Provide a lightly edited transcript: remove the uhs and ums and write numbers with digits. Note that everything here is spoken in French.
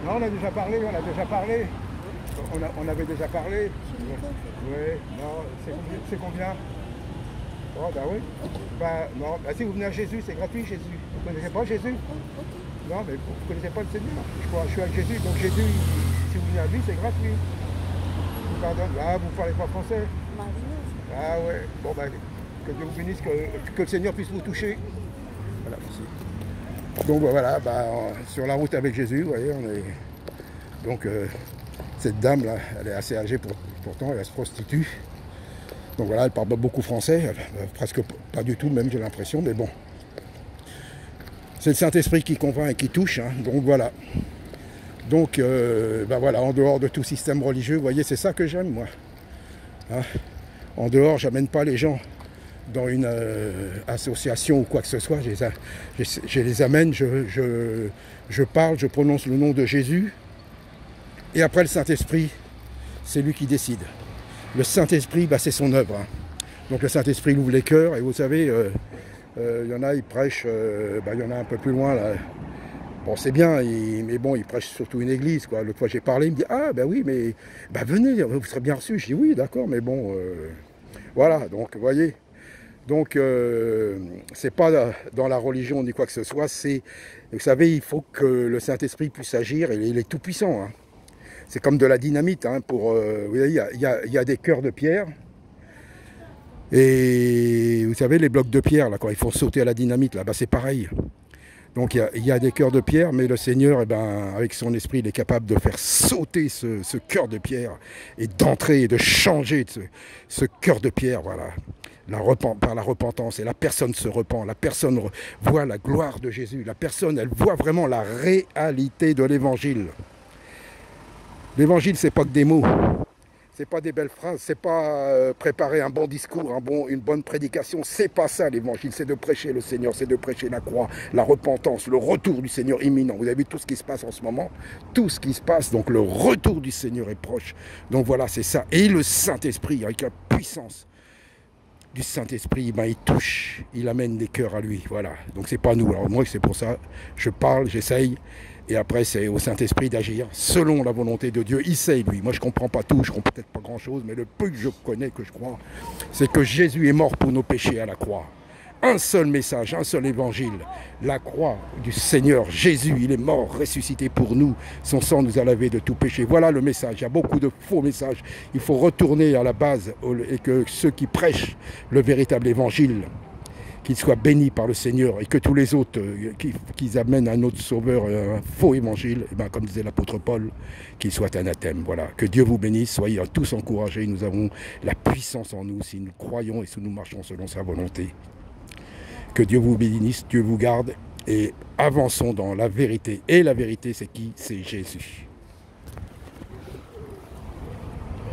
Non, on a déjà parlé, on a déjà parlé. On avait déjà parlé. Oui, non, c'est combien? Oh, bah oui. Bah, non, bah, si vous venez à Jésus, c'est gratuit, Jésus. Vous ne connaissez pas Jésus? Non, mais vous ne connaissez pas le Seigneur. Je suis avec Jésus, donc Jésus, si vous venez à lui, c'est gratuit. Je vous pardonne. Ah, vous ne parlez pas français? Ah ouais. Bon, bah, que Dieu vous bénisse, que le Seigneur puisse vous toucher. Voilà, merci. Donc voilà, bah, sur la route avec Jésus, vous voyez, on est... Donc, cette dame-là, elle est assez âgée pourtant, elle se prostitue. Donc voilà, elle parle pas beaucoup français, presque pas du tout même, j'ai l'impression, mais bon. C'est le Saint-Esprit qui convainc et qui touche, hein, donc voilà. Donc, ben voilà, en dehors de tout système religieux, vous voyez, c'est ça que j'aime, moi. Hein, en dehors, j'amène pas les gens dans une association ou quoi que ce soit, je les amène, je parle, je prononce le nom de Jésus, et après le Saint-Esprit, c'est lui qui décide. Le Saint-Esprit, bah, c'est son œuvre. Hein. Donc le Saint-Esprit il ouvre les cœurs, et vous savez, y en a, ils prêchent, il y en a un peu plus loin, là. Bon, c'est bien, mais bon, ils prêchent surtout une église, quoi. L'autre fois, j'ai parlé, il me dit, ah, ben oui, mais bah, venez, vous serez bien reçus. Je dis, oui, d'accord, mais bon, voilà, donc, vous voyez. Donc, c'est pas dans la religion ni quoi que ce soit, c'est, vous savez, il faut que le Saint-Esprit puisse agir, et il est tout puissant, hein. C'est comme de la dynamite, hein, vous voyez, il y a des cœurs de pierre. Et vous savez, les blocs de pierre, là, quand ils font sauter à la dynamite, là, bah, c'est pareil. Donc il y a des cœurs de pierre, mais le Seigneur, eh ben, avec son esprit, il est capable de faire sauter ce cœur de pierre et d'entrer et de changer ce cœur de pierre, voilà. Par la repentance, et la personne se repent, la personne voit la gloire de Jésus, la personne, elle voit vraiment la réalité de l'évangile. L'évangile, c'est pas que des mots, c'est pas des belles phrases, c'est pas préparer un bon discours, une bonne prédication, c'est pas ça l'évangile, c'est de prêcher le Seigneur, c'est de prêcher la croix, la repentance, le retour du Seigneur imminent. Vous avez vu tout ce qui se passe en ce moment, tout ce qui se passe, donc le retour du Seigneur est proche. Donc voilà, c'est ça. Et le Saint-Esprit, avec la puissance du Saint-Esprit, ben, il touche, il amène des cœurs à lui, voilà. Donc c'est pas nous, alors moi c'est pour ça, je parle, j'essaye. Et après, c'est au Saint-Esprit d'agir selon la volonté de Dieu. Il sait, lui. Moi, je ne comprends pas tout, je ne comprends peut-être pas grand-chose, mais le peu que je connais, que je crois, c'est que Jésus est mort pour nos péchés à la croix. Un seul message, un seul évangile. La croix du Seigneur Jésus, il est mort, ressuscité pour nous. Son sang nous a lavé de tout péché. Voilà le message. Il y a beaucoup de faux messages. Il faut retourner à la base et que ceux qui prêchent le véritable évangile, qu'ils soient bénis par le Seigneur, et que tous les autres qui amènent un autre sauveur, un faux évangile, et ben, comme disait l'apôtre Paul, qu'ils soient anathèmes. Voilà. Que Dieu vous bénisse, soyez tous encouragés. Nous avons la puissance en nous si nous croyons et si nous marchons selon sa volonté. Que Dieu vous bénisse, Dieu vous garde, et avançons dans la vérité. Et la vérité, c'est qui? C'est Jésus.